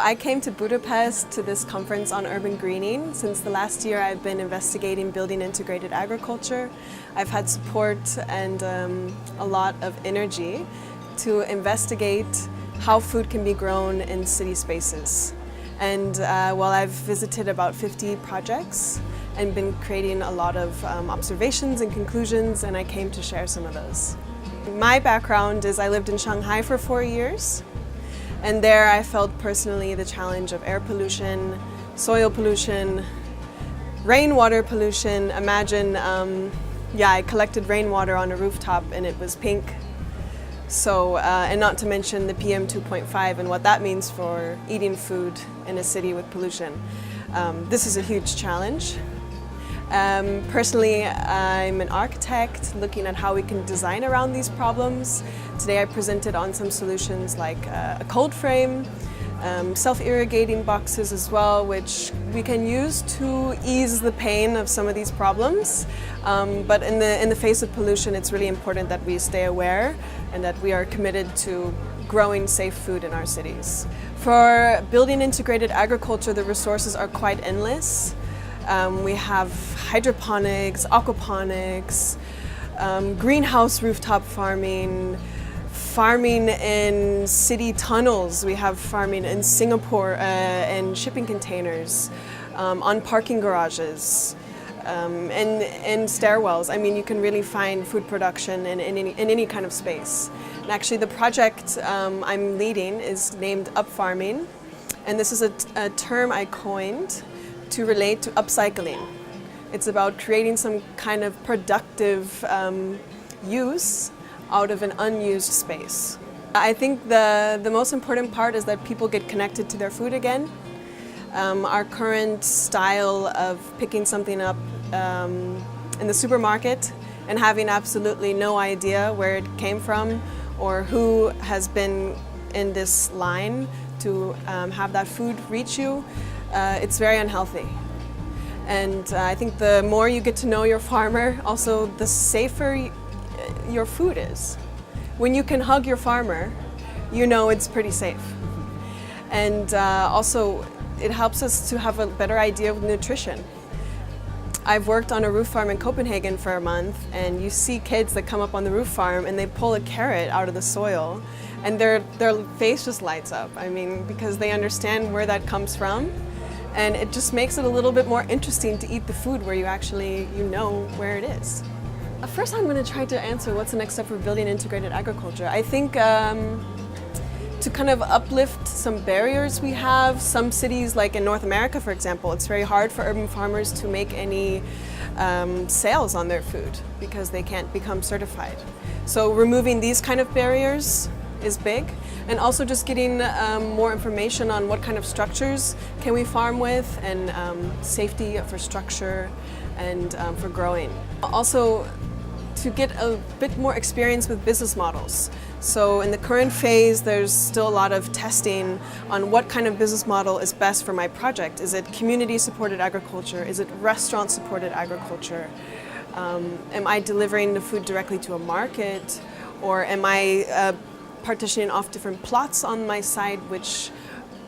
I came to Budapest to this conference on urban greening. Since the last year I've been investigating building integrated agriculture. I've had support and a lot of energy to investigate how food can be grown in city spaces. And while I've visited about 50 projects and been creating a lot of observations and conclusions, and I came to share some of those. My background is I lived in Shanghai for 4 years. And there I felt personally the challenge of air pollution, soil pollution, rainwater pollution. Imagine, I collected rainwater on a rooftop and it was pink. So, and not to mention the PM 2.5 and what that means for eating food in a city with pollution. This is a huge challenge. Personally, I'm an architect looking at how we can design around these problems. Today I presented on some solutions like a cold frame, self-irrigating boxes as well, which we can use to ease the pain of some of these problems. But in the face of pollution, it's really important that we stay aware and that we are committed to growing safe food in our cities. For building integrated agriculture, the resources are quite endless. We have hydroponics, aquaponics, greenhouse rooftop farming, farming in city tunnels. We have farming in Singapore in shipping containers, on parking garages, and stairwells. I mean, you can really find food production in any kind of space. And actually the project I'm leading is named Upfarming, and this is a term I coined to relate to upcycling. It's about creating some kind of productive use out of an unused space. I think the most important part is that people get connected to their food again. Our current style of picking something up in the supermarket and having absolutely no idea where it came from or who has been in this line to have that food reach you, it's very unhealthy. And I think the more you get to know your farmer, also the safer your food is. When you can hug your farmer, you know it's pretty safe. And also it helps us to have a better idea of nutrition. I've worked on a roof farm in Copenhagen for a month, and you see kids that come up on the roof farm and they pull a carrot out of the soil and their face just lights up. I mean, because they understand where that comes from. And it just makes it a little bit more interesting to eat the food where you know where it is. First, I'm going to try to answer what's the next step for building integrated agriculture. I think to kind of uplift some barriers we have. Some cities, like in North America, for example, it's very hard for urban farmers to make any sales on their food because they can't become certified. So removing these kind of barriers is big, and also just getting more information on what kind of structures can we farm with, and safety for structure and for growing. Also to get a bit more experience with business models. So in the current phase, there's still a lot of testing on what kind of business model is best for my project. Is it community-supported agriculture? Is it restaurant-supported agriculture? Am I delivering the food directly to a market? Or am I partitioning off different plots on my site, which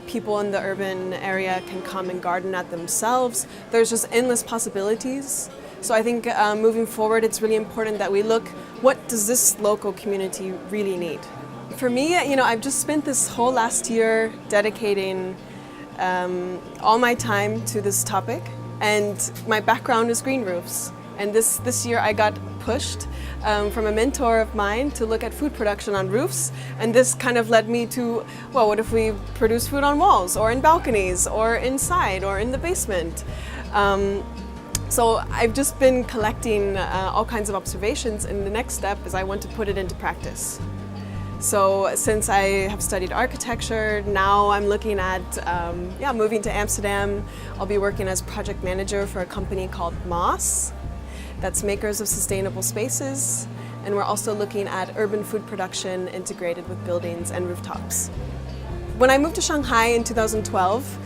people in the urban area can come and garden at themselves? There's just endless possibilities. So I think moving forward, it's really important that we look, what does this local community really need? For me, I've just spent this whole last year dedicating all my time to this topic, and my background is green roofs. And this year I got pushed from a mentor of mine to look at food production on roofs, and this kind of led me to, well, what if we produce food on walls or in balconies or inside or in the basement? So I've just been collecting all kinds of observations, and the next step is I want to put it into practice. So since I have studied architecture, now I'm looking at moving to Amsterdam. I'll be working as project manager for a company called Moss, that's makers of sustainable spaces, and we're also looking at urban food production integrated with buildings and rooftops. When I moved to Shanghai in 2012,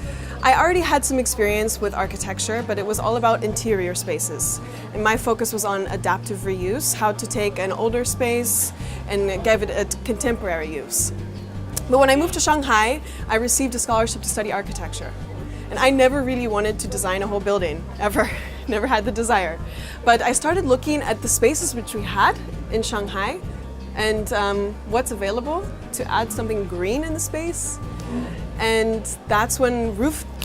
I already had some experience with architecture, but it was all about interior spaces. And my focus was on adaptive reuse, how to take an older space and give it a contemporary use. But when I moved to Shanghai, I received a scholarship to study architecture. And I never really wanted to design a whole building, ever. Never had the desire. But I started looking at the spaces which we had in Shanghai and what's available to add something green in the space. And that's when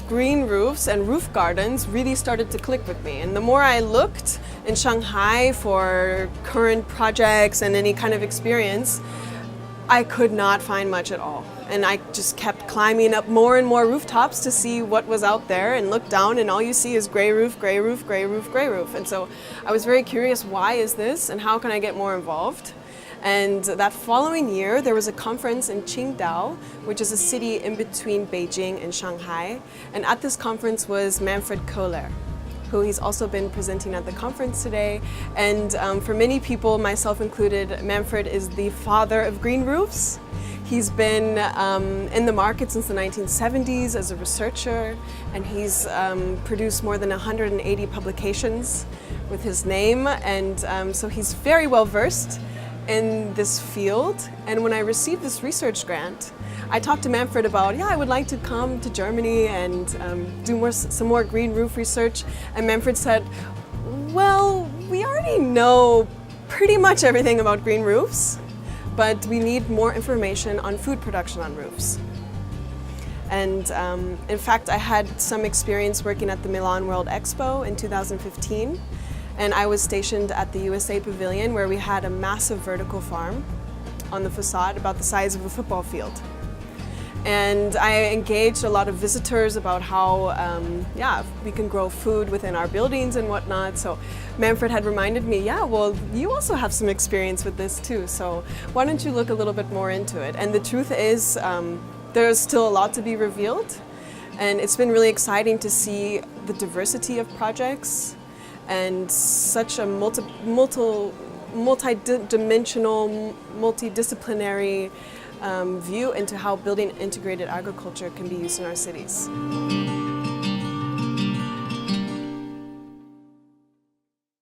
green roofs and roof gardens really started to click with me. And the more I looked in Shanghai for current projects and any kind of experience, I could not find much at all. And I just kept climbing up more and more rooftops to see what was out there and look down and all you see is gray roof, gray roof, gray roof, gray roof. And so I was very curious, why is this and how can I get more involved? And that following year, there was a conference in Qingdao, which is a city in between Beijing and Shanghai. And at this conference was Manfred Kohler, who he's also been presenting at the conference today. And for many people, myself included, Manfred is the father of green roofs. He's been in the market since the 1970s as a researcher, and he's produced more than 180 publications with his name. And so he's very well versed in this field. And when I received this research grant, I talked to Manfred about, I would like to come to Germany and do some more green roof research. And Manfred said, well, we already know pretty much everything about green roofs, but we need more information on food production on roofs. And in fact, I had some experience working at the Milan World Expo in 2015. And I was stationed at the USA Pavilion, where we had a massive vertical farm on the facade about the size of a football field. And I engaged a lot of visitors about how we can grow food within our buildings and whatnot. So Manfred had reminded me, well, you also have some experience with this too. So why don't you look a little bit more into it? And the truth is, there's still a lot to be revealed. And it's been really exciting to see the diversity of projects and such a multi-dimensional, multidisciplinary view into how building integrated agriculture can be used in our cities.